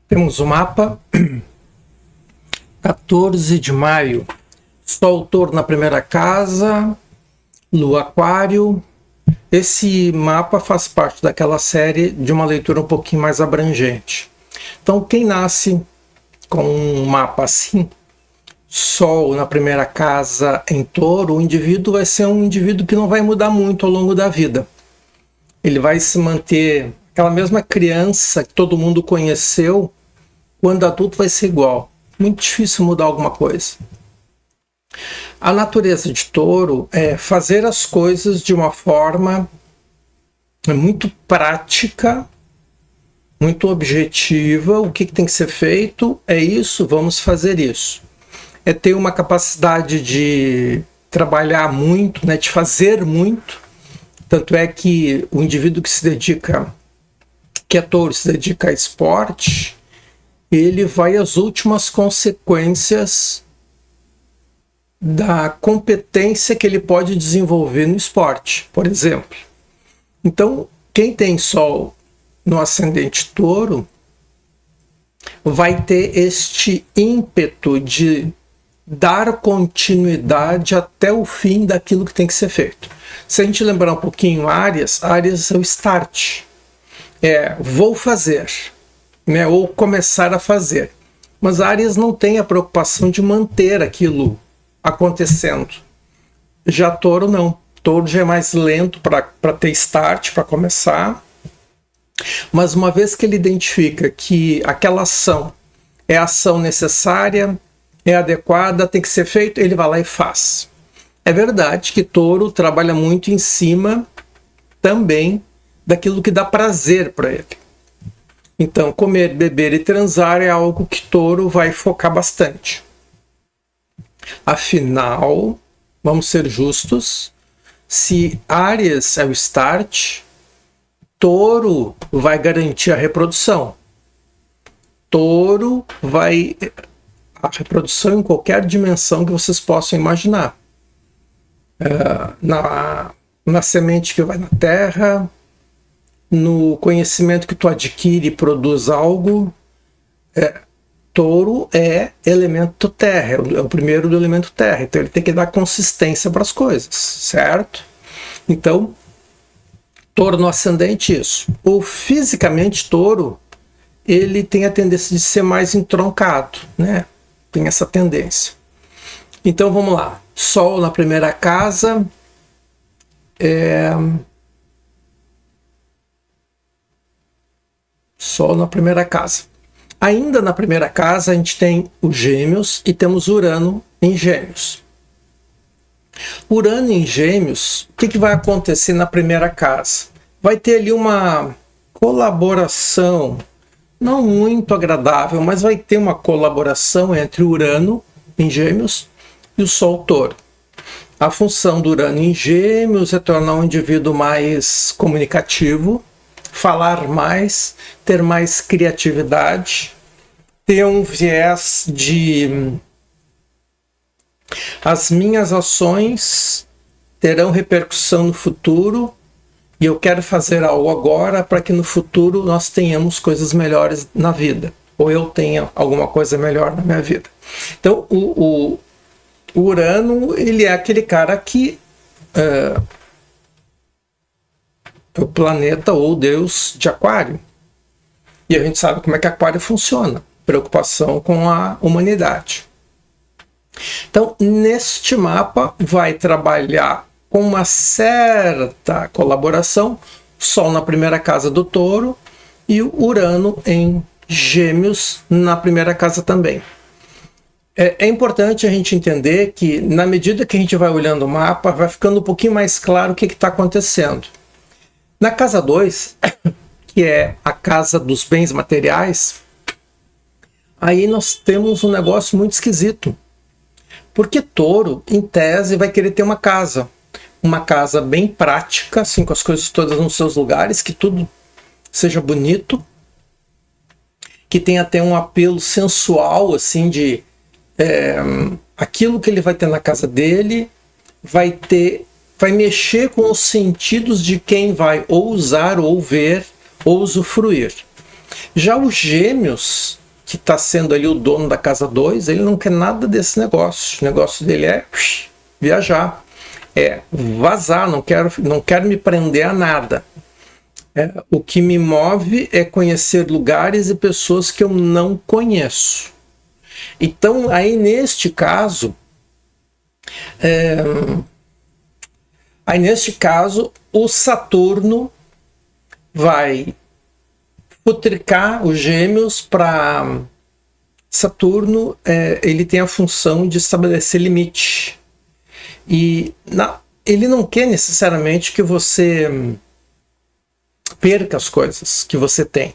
Temos o mapa, 14 de maio, Sol Touro na primeira casa, Lua Aquário. Esse mapa faz parte daquela série de uma leitura um pouquinho mais abrangente. Então, quem nasce com um mapa assim, Sol na primeira casa em Touro, o indivíduo vai ser um indivíduo que não vai mudar muito ao longo da vida. Ele vai se manter aquela mesma criança que todo mundo conheceu, quando adulto vai ser igual. Muito difícil mudar alguma coisa. A natureza de Touro é fazer as coisas de uma forma muito prática, muito objetiva. O que tem que ser feito é isso, vamos fazer isso. É ter uma capacidade de trabalhar muito, né, de fazer muito. Tanto é que o indivíduo que se dedica, que é Touro, se dedica a esporte, ele vai às últimas consequências da competência que ele pode desenvolver no esporte, por exemplo. Então, quem tem Sol no ascendente Touro vai ter este ímpeto de dar continuidade até o fim daquilo que tem que ser feito. Se a gente lembrar um pouquinho Áries é o start. Vou fazer, né, ou começar a fazer. Mas Áries não tem a preocupação de manter aquilo acontecendo. Já Touro não. Touro já é mais lento para ter start, para começar. Mas uma vez que ele identifica que aquela ação é a ação necessária, é adequada, tem que ser feito, ele vai lá e faz. É verdade que Touro trabalha muito em cima também daquilo que dá prazer para ele. Então, comer, beber e transar é algo que Touro vai focar bastante. Afinal, vamos ser justos, se Áries é o start, Touro vai garantir a reprodução. Touro vai... a reprodução em qualquer dimensão que vocês possam imaginar. Na semente que vai na terra, no conhecimento que tu adquire e produz algo. Touro é elemento terra, é o primeiro do elemento terra, então ele tem que dar consistência para as coisas, certo? Então, Touro no ascendente, isso. Ou fisicamente, Touro, ele tem a tendência de ser mais entroncado, né? Tem essa tendência. Então vamos lá. Sol na primeira casa. Sol na primeira casa. Ainda na primeira casa a gente tem os Gêmeos e temos Urano em Gêmeos. Urano em Gêmeos, o que vai acontecer na primeira casa? Vai ter ali uma colaboração, não muito agradável, mas vai ter uma colaboração entre o Urano em Gêmeos e o Sol Touro. A função do Urano em Gêmeos é tornar um indivíduo mais comunicativo, falar mais, ter mais criatividade, ter um viés de as minhas ações terão repercussão no futuro e eu quero fazer algo agora para que no futuro nós tenhamos coisas melhores na vida, ou eu tenha alguma coisa melhor na minha vida. Então, o Urano, ele é aquele cara que é o planeta ou Deus de Aquário. E a gente sabe como é que Aquário funciona. Preocupação com a humanidade. Então, neste mapa, vai trabalhar com uma certa colaboração, Sol na primeira casa do Touro e o Urano em Gêmeos na primeira casa também. É importante a gente entender que, na medida que a gente vai olhando o mapa, vai ficando um pouquinho mais claro o que está acontecendo. Na casa 2, que é a casa dos bens materiais, aí nós temos um negócio muito esquisito. Porque Touro, em tese, vai querer ter uma casa bem prática, assim, com as coisas todas nos seus lugares, que tudo seja bonito, que tenha até um apelo sensual, assim, de aquilo que ele vai ter na casa dele, vai mexer com os sentidos de quem vai ou usar, ou ver, ou usufruir. Já os Gêmeos, que está sendo ali o dono da casa 2, ele não quer nada desse negócio. O negócio dele é viajar, é vazar, não quero me prender a nada. O que me move é conhecer lugares e pessoas que eu não conheço. Então, aí neste caso, o Saturno vai futricar os Gêmeos para... Saturno, ele tem a função de estabelecer limite. E ele não quer necessariamente que você perca as coisas que você tem,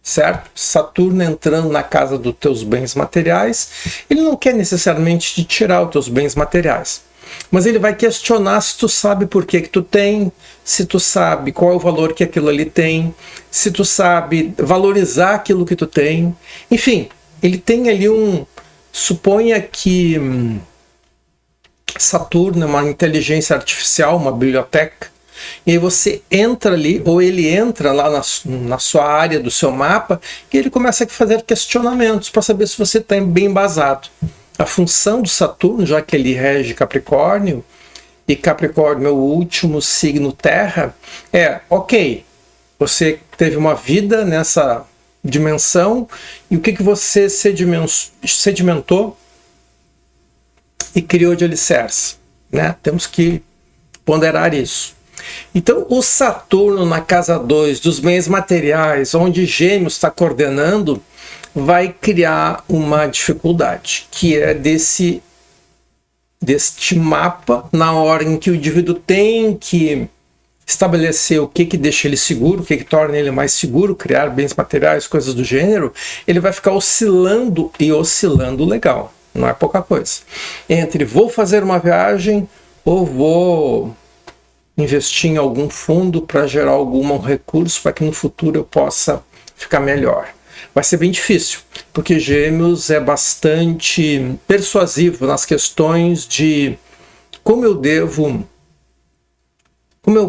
certo? Saturno entrando na casa dos teus bens materiais, ele não quer necessariamente te tirar os teus bens materiais, mas ele vai questionar se tu sabe por que tu tem, se tu sabe qual é o valor que aquilo ali tem, se tu sabe valorizar aquilo que tu tem. Enfim, ele tem ali suponha que Saturno é uma inteligência artificial, uma biblioteca, e aí você entra ali, ou ele entra lá na sua área do seu mapa, e ele começa a fazer questionamentos para saber se você está bem embasado. A função do Saturno, já que ele rege Capricórnio, e Capricórnio é o último signo terra, ok, você teve uma vida nessa dimensão, e o que você sedimentou e criou de alicerce, né? Temos que ponderar isso. Então, o Saturno na casa 2 dos bens materiais, onde Gêmeos está coordenando, vai criar uma dificuldade, que é deste mapa, na hora em que o indivíduo tem que estabelecer o que deixa ele seguro, o que torna ele mais seguro, criar bens materiais, coisas do gênero, ele vai ficar oscilando, e oscilando legal, não é pouca coisa. Entre vou fazer uma viagem ou vou investir em algum fundo para gerar algum recurso para que no futuro eu possa ficar melhor. Vai ser bem difícil, porque Gêmeos é bastante persuasivo nas questões de como eu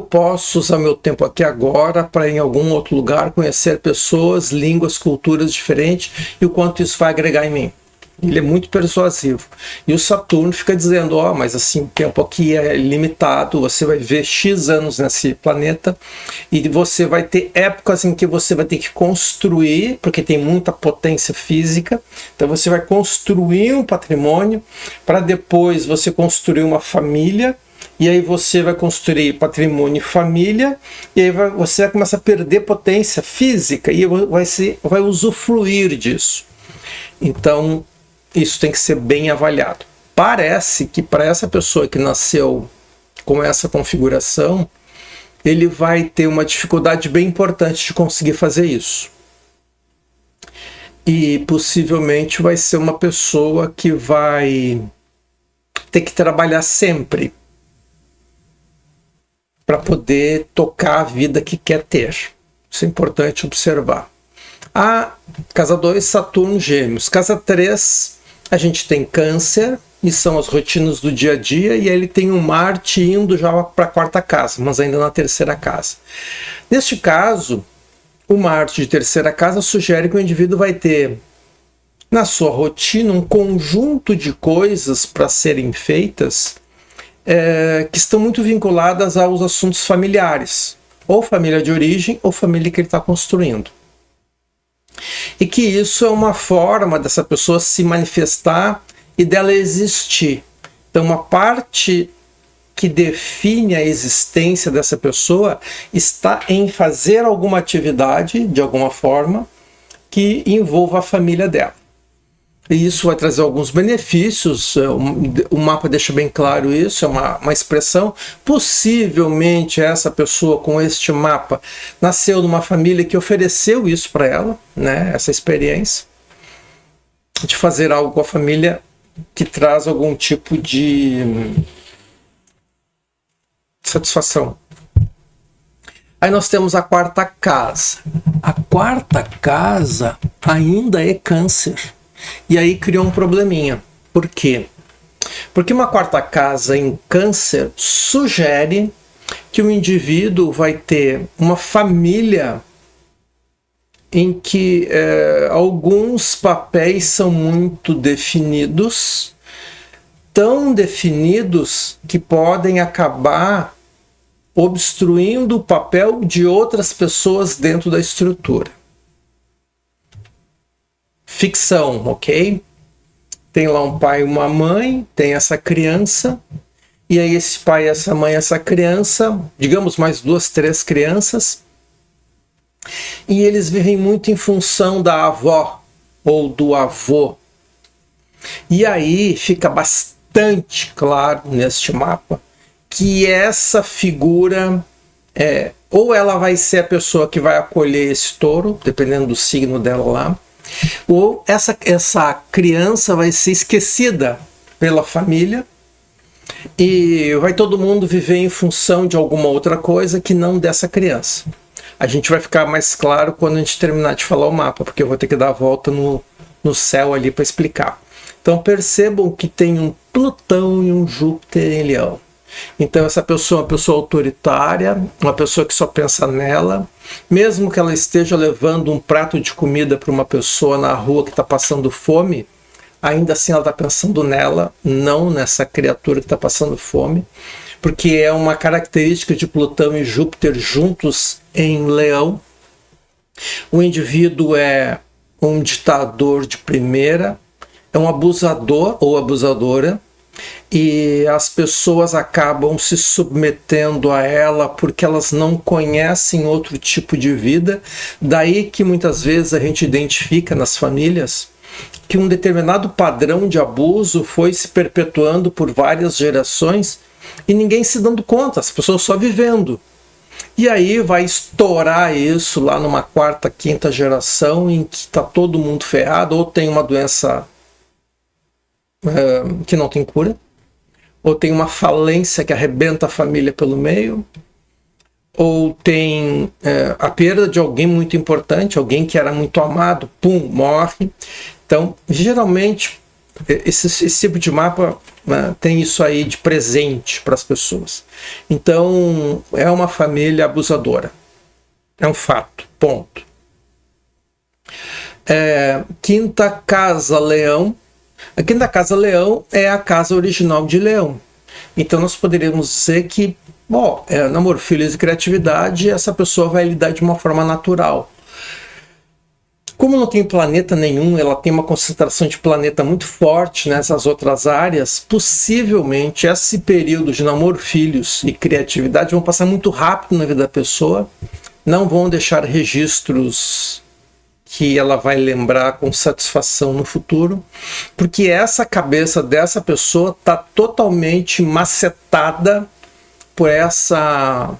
posso usar meu tempo aqui agora para em algum outro lugar conhecer pessoas, línguas, culturas diferentes e o quanto isso vai agregar em mim. Ele é muito persuasivo. E o Saturno fica dizendo, mas assim, o tempo aqui é limitado, você vai ver X anos nesse planeta e você vai ter épocas em que você vai ter que construir, porque tem muita potência física, então você vai construir um patrimônio para depois você construir uma família, e aí você vai construir patrimônio e família, e aí você vai começar a perder potência física e vai usufruir disso. Então, isso tem que ser bem avaliado. Parece que para essa pessoa que nasceu com essa configuração, ele vai ter uma dificuldade bem importante de conseguir fazer isso. E possivelmente vai ser uma pessoa que vai ter que trabalhar sempre para poder tocar a vida que quer ter. Isso é importante observar. A casa 2, Saturno, Gêmeos. Casa 3, a gente tem Câncer, e são as rotinas do dia a dia, e aí ele tem um Marte indo já para a 4ª casa, mas ainda na 3ª casa. Neste caso, o Marte de 3ª casa sugere que o indivíduo vai ter na sua rotina um conjunto de coisas para serem feitas que estão muito vinculadas aos assuntos familiares, ou família de origem, ou família que ele está construindo. E que isso é uma forma dessa pessoa se manifestar e dela existir. Então, uma parte que define a existência dessa pessoa está em fazer alguma atividade, de alguma forma, que envolva a família dela. E isso vai trazer alguns benefícios, o mapa deixa bem claro isso, é uma expressão. Possivelmente essa pessoa com este mapa nasceu numa família que ofereceu isso para ela, né? Essa experiência de fazer algo com a família que traz algum tipo de satisfação. Aí nós temos a 4ª casa. A 4ª casa ainda é Câncer. E aí criou um probleminha. Por quê? Porque uma 4ª casa em Câncer sugere que o indivíduo vai ter uma família em que alguns papéis são muito definidos, tão definidos que podem acabar obstruindo o papel de outras pessoas dentro da estrutura. Ficção, ok? Tem lá um pai e uma mãe, tem essa criança, e aí esse pai, essa mãe, essa criança, digamos mais 2, 3 crianças, e eles vivem muito em função da avó ou do avô. E aí fica bastante claro neste mapa que essa figura, ou ela vai ser a pessoa que vai acolher esse touro, dependendo do signo dela lá, ou essa criança vai ser esquecida pela família e vai todo mundo viver em função de alguma outra coisa que não dessa criança. A gente vai ficar mais claro quando a gente terminar de falar o mapa, porque eu vou ter que dar a volta no céu ali para explicar. Então percebam que tem um Plutão e um Júpiter em Leão. Então essa pessoa é uma pessoa autoritária, uma pessoa que só pensa nela, mesmo que ela esteja levando um prato de comida para uma pessoa na rua que está passando fome, ainda assim ela está pensando nela, não nessa criatura que está passando fome, porque é uma característica de Plutão e Júpiter juntos em Leão. O indivíduo é um ditador de primeira, é um abusador ou abusadora, e as pessoas acabam se submetendo a ela porque elas não conhecem outro tipo de vida. Daí que muitas vezes a gente identifica nas famílias que um determinado padrão de abuso foi se perpetuando por várias gerações e ninguém se dando conta, as pessoas só vivendo. E aí vai estourar isso lá numa 4ª, 5ª geração em que está todo mundo ferrado, ou tem uma doença que não tem cura, ou tem uma falência que arrebenta a família pelo meio, ou tem a perda de alguém muito importante, alguém que era muito amado, pum, morre. Então, geralmente, esse tipo de mapa tem isso aí de presente para as pessoas. Então, é uma família abusadora. É um fato, ponto. 5ª casa, Leão. A 5ª casa, Leão, é a casa original de Leão. Então nós poderíamos dizer que, namoro, filhos e criatividade, essa pessoa vai lidar de uma forma natural. Como não tem planeta nenhum, ela tem uma concentração de planeta muito forte nessas outras áreas, possivelmente esse período de namoro, filhos e criatividade vão passar muito rápido na vida da pessoa, não vão deixar registros que ela vai lembrar com satisfação no futuro, porque essa cabeça dessa pessoa está totalmente macetada por essa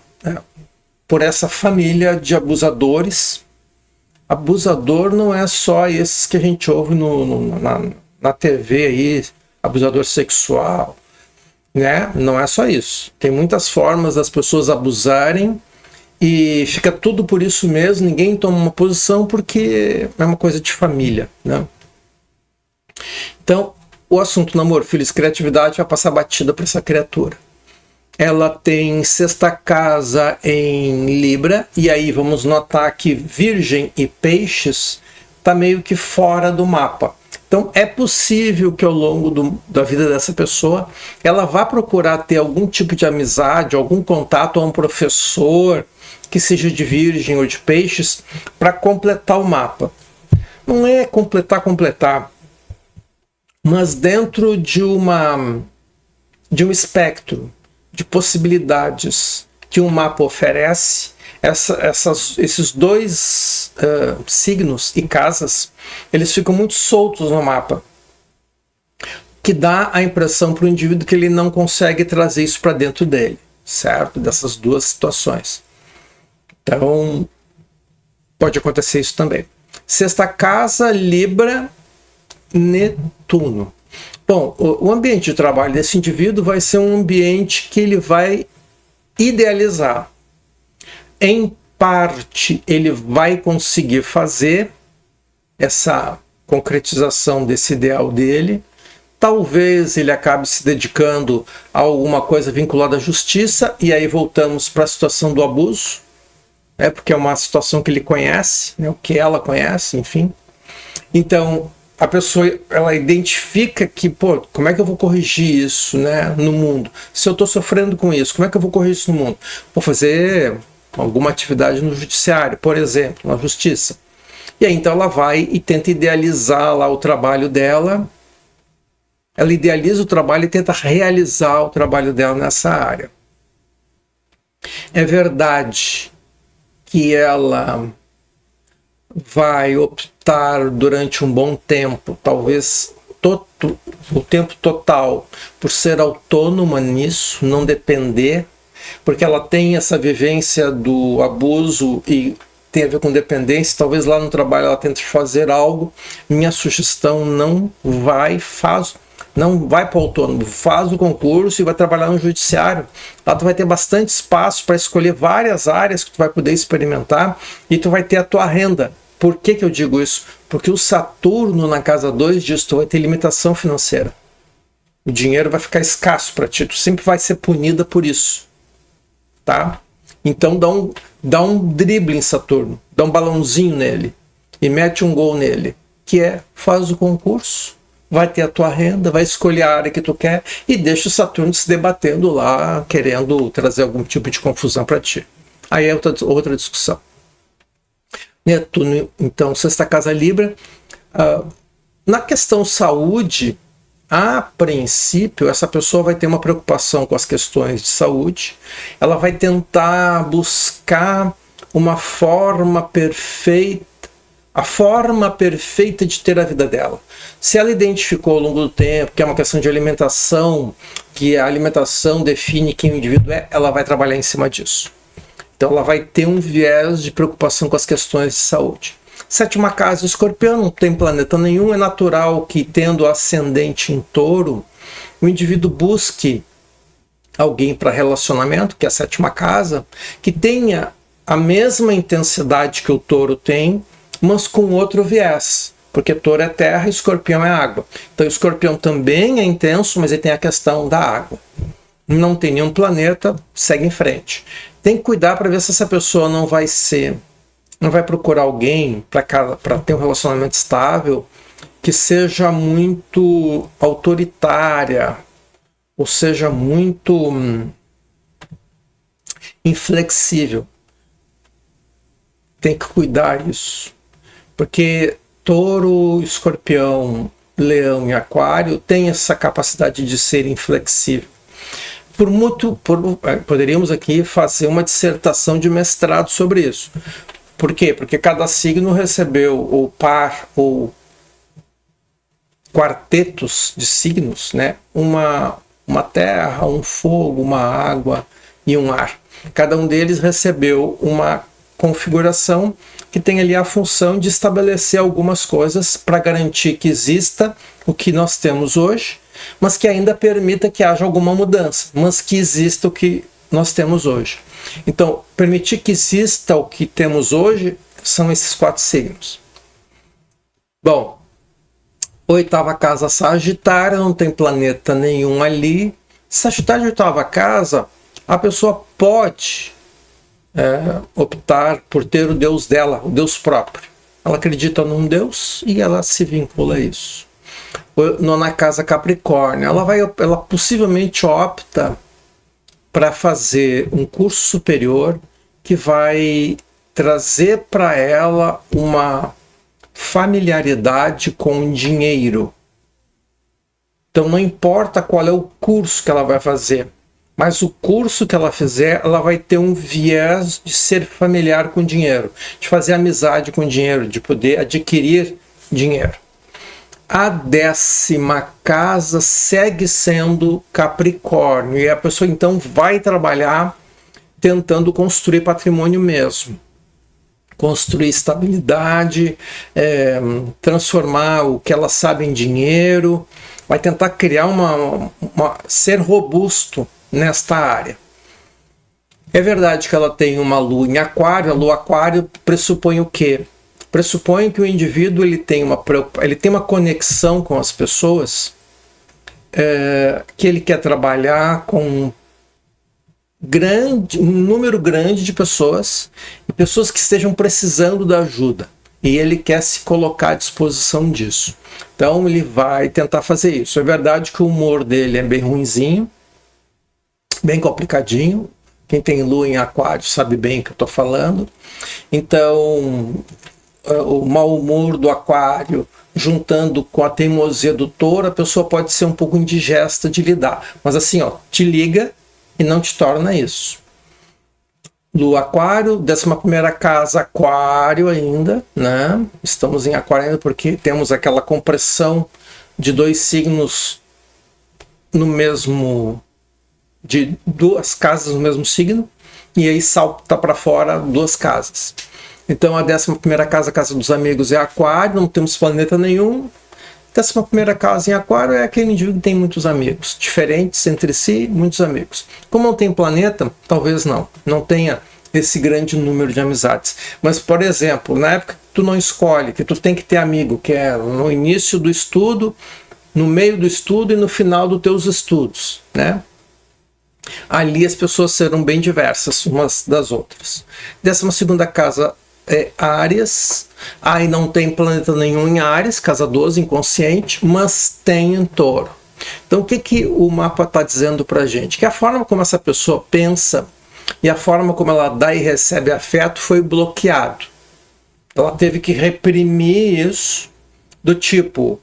família de abusadores. Abusador não é só esses que a gente ouve na TV aí, abusador sexual, né? Não é só isso. Tem muitas formas das pessoas abusarem e fica tudo por isso mesmo, ninguém toma uma posição porque é uma coisa de família, né? Então, o assunto namoro, filhos, criatividade vai passar batida para essa criatura. Ela tem 6ª casa em Libra, e aí vamos notar que Virgem e Peixes está meio que fora do mapa. Então é possível que ao longo da vida dessa pessoa ela vá procurar ter algum tipo de amizade, algum contato a um professor que seja de Virgem ou de Peixes para completar o mapa. Não é completar, mas dentro de um espectro de possibilidades que um mapa oferece, esses dois signos e casas, eles ficam muito soltos no mapa, que dá a impressão para o indivíduo que ele não consegue trazer isso para dentro dele, certo? Dessas duas situações. Então, pode acontecer isso também. 6ª casa, Libra, Netuno. Bom, o ambiente de trabalho desse indivíduo vai ser um ambiente que ele vai idealizar. Em parte, ele vai conseguir fazer essa concretização desse ideal dele. Talvez ele acabe se dedicando a alguma coisa vinculada à justiça, e aí voltamos para a situação do abuso. porque é uma situação que ele conhece, né? O que ela conhece, enfim. Então, a pessoa, ela identifica que, pô, como é que eu vou corrigir isso, né, no mundo? Se eu estou sofrendo com isso, como é que eu vou corrigir isso no mundo? Vou fazer alguma atividade no judiciário, por exemplo, na justiça. E aí, então, ela vai e tenta idealizar lá o trabalho dela. Ela idealiza o trabalho e tenta realizar o trabalho dela nessa área. É verdade que ela vai optar durante um bom tempo, talvez o tempo total, por ser autônoma nisso, não depender, porque ela tem essa vivência do abuso e tem a ver com dependência. Talvez lá no trabalho ela tente fazer algo. Minha sugestão: não vai para o autônomo, faz o concurso e vai trabalhar no judiciário. Lá tu vai ter bastante espaço para escolher várias áreas que tu vai poder experimentar e tu vai ter a tua renda. Por que eu digo isso? Porque o Saturno na casa 2 diz que tu vai ter limitação financeira. O dinheiro vai ficar escasso para ti, tu sempre vai ser punida por isso. Tá? Então dá um drible em Saturno, dá um balãozinho nele e mete um gol nele, que é: faz o concurso, vai ter a tua renda, vai escolher a área que tu quer e deixa o Saturno se debatendo lá, querendo trazer algum tipo de confusão para ti. Aí é outra discussão. Netuno, então, sexta casa Libra. Na questão saúde, a princípio, essa pessoa vai ter uma preocupação com as questões de saúde. Ela vai tentar buscar uma forma perfeita, a forma perfeita de ter a vida dela. Se ela identificou ao longo do tempo que é uma questão de alimentação, que a alimentação define quem o indivíduo é, ela vai trabalhar em cima disso. Então ela vai ter um viés de preocupação com as questões de saúde. Sétima casa, Escorpião, não tem planeta nenhum. É natural que, tendo ascendente em Touro, o indivíduo busque alguém para relacionamento, que é a sétima casa, que tenha a mesma intensidade que o Touro tem, mas com outro viés. Porque Touro é terra e Escorpião é água. Então o Escorpião também é intenso, mas ele tem a questão da água. Não tem nenhum planeta, segue em frente. Tem que cuidar para ver se essa pessoa não vai procurar alguém para ter um relacionamento estável que seja muito autoritária, ou seja muito inflexível. Tem que cuidar isso. Porque Touro, Escorpião, Leão e Aquário têm essa capacidade de ser inflexível. Poderíamos aqui fazer uma dissertação de mestrado sobre isso. Por quê? Porque cada signo recebeu ou par ou quartetos de signos, né? Uma terra, um fogo, uma água e um ar. Cada um deles recebeu uma configuração que tem ali a função de estabelecer algumas coisas para garantir que exista o que nós temos hoje, mas que ainda permita que haja alguma mudança, mas que exista o que nós temos hoje. Então, permitir que exista o que temos hoje são esses 4 signos. Bom, oitava casa, Sagitário, não tem planeta nenhum ali. Sagitário de oitava casa, a pessoa pode optar por ter o Deus dela, o Deus próprio. Ela acredita num Deus e ela se vincula a isso. Nona casa, Capricórnio, ela possivelmente opta para fazer um curso superior que vai trazer para ela uma familiaridade com o dinheiro. Então não importa qual é o curso que ela vai fazer, mas o curso que ela fizer, ela vai ter um viés de ser familiar com dinheiro, de fazer amizade com dinheiro, de poder adquirir dinheiro. A 10ª casa segue sendo Capricórnio, e a pessoa então vai trabalhar tentando construir patrimônio mesmo. Construir estabilidade, transformar o que ela sabe em dinheiro, vai tentar criar ser robusto nesta área. É verdade que ela tem uma lua em Aquário. A lua Aquário pressupõe o quê? Pressupõe que o indivíduo ele tem uma conexão com as pessoas, que ele quer trabalhar com um número grande de pessoas, e pessoas que estejam precisando da ajuda. E ele quer se colocar à disposição disso. Então ele vai tentar fazer isso. É verdade que o humor dele é bem ruinzinho, bem complicadinho. Quem tem lua em aquário sabe bem o que eu estou falando. Então, o mau humor do aquário, juntando com a teimosia do touro, a pessoa pode ser um pouco indigesta de lidar. Mas assim, ó, te liga e não te torna isso. Lua aquário, 11ª casa aquário ainda, né? Estamos em aquário ainda porque temos aquela compressão de 2 signos no mesmo... de 2 casas no mesmo signo, e aí salta para fora 2 casas. Então a 11ª casa, casa dos amigos, é aquário, não temos planeta nenhum. 11ª casa em aquário é aquele indivíduo que tem muitos amigos, diferentes entre si, muitos amigos. Como não tem planeta, talvez não tenha esse grande número de amizades. Mas, por exemplo, na época que tu não escolhe, que tu tem que ter amigo, que é no início do estudo, no meio do estudo e no final dos teus estudos, né? Ali as pessoas serão bem diversas umas das outras. 12ª casa é Áries. Aí não tem planeta nenhum em Áries, casa 12, inconsciente, mas tem em Touro. Então o que o mapa está dizendo para a gente? Que a forma como essa pessoa pensa e a forma como ela dá e recebe afeto foi bloqueado. Ela teve que reprimir isso, do tipo...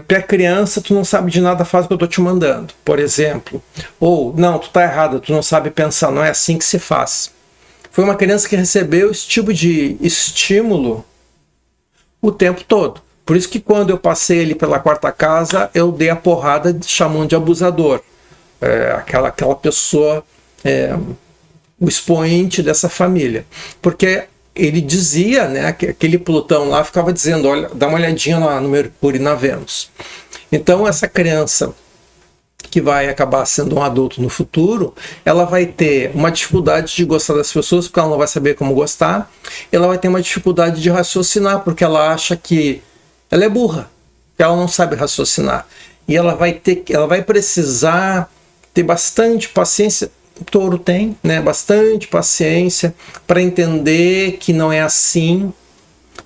tu é criança, tu não sabe de nada, faz o que eu tô te mandando, por exemplo. Ou, não, tu tá errado, tu não sabe pensar, não é assim que se faz. Foi uma criança que recebeu esse tipo de estímulo o tempo todo. Por isso que quando eu passei ali pela 4ª casa, eu dei a porrada chamando de abusador. Aquela pessoa, o expoente dessa família. Porque... ele dizia, né, que aquele Plutão lá ficava dizendo, olha, dá uma olhadinha lá no Mercúrio e na Vênus. Então essa criança que vai acabar sendo um adulto no futuro, ela vai ter uma dificuldade de gostar das pessoas, porque ela não vai saber como gostar, ela vai ter uma dificuldade de raciocinar, porque ela acha que ela é burra, que ela não sabe raciocinar. E ela vai precisar ter bastante paciência. O touro tem, né, bastante paciência para entender que não é assim,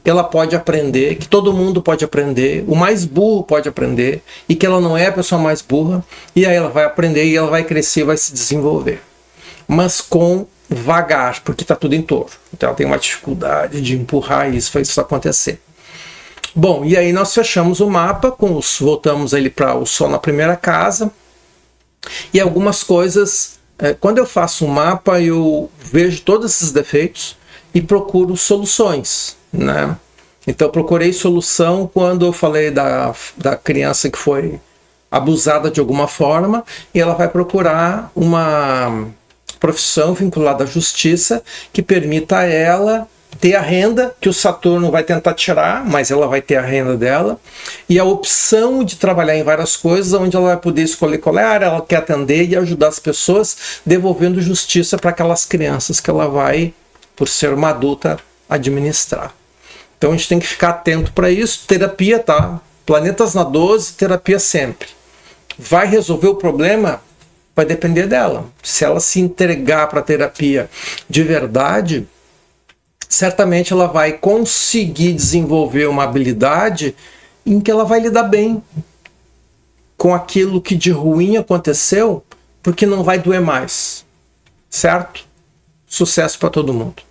que ela pode aprender, que todo mundo pode aprender, o mais burro pode aprender, e que ela não é a pessoa mais burra, e aí ela vai aprender e ela vai crescer, vai se desenvolver. Mas com vagar, porque está tudo em touro. Então ela tem uma dificuldade de empurrar isso, faz isso acontecer. Bom, e aí nós fechamos o mapa, voltamos ali para o Sol na 1ª casa, e algumas coisas... quando eu faço um mapa, eu vejo todos esses defeitos e procuro soluções, né? Então eu procurei solução quando eu falei da criança que foi abusada de alguma forma, e ela vai procurar uma profissão vinculada à justiça que permita a ela ter a renda que o Saturno vai tentar tirar, mas ela vai ter a renda dela, e a opção de trabalhar em várias coisas, onde ela vai poder escolher qual é a área ela quer atender e ajudar as pessoas, devolvendo justiça para aquelas crianças que ela vai, por ser uma adulta, administrar. Então a gente tem que ficar atento para isso. Terapia, tá? Planetas na 12, terapia sempre. Vai resolver o problema? Vai depender dela. Se ela se entregar para a terapia de verdade, certamente ela vai conseguir desenvolver uma habilidade em que ela vai lidar bem com aquilo que de ruim aconteceu, porque não vai doer mais. Certo? Sucesso para todo mundo.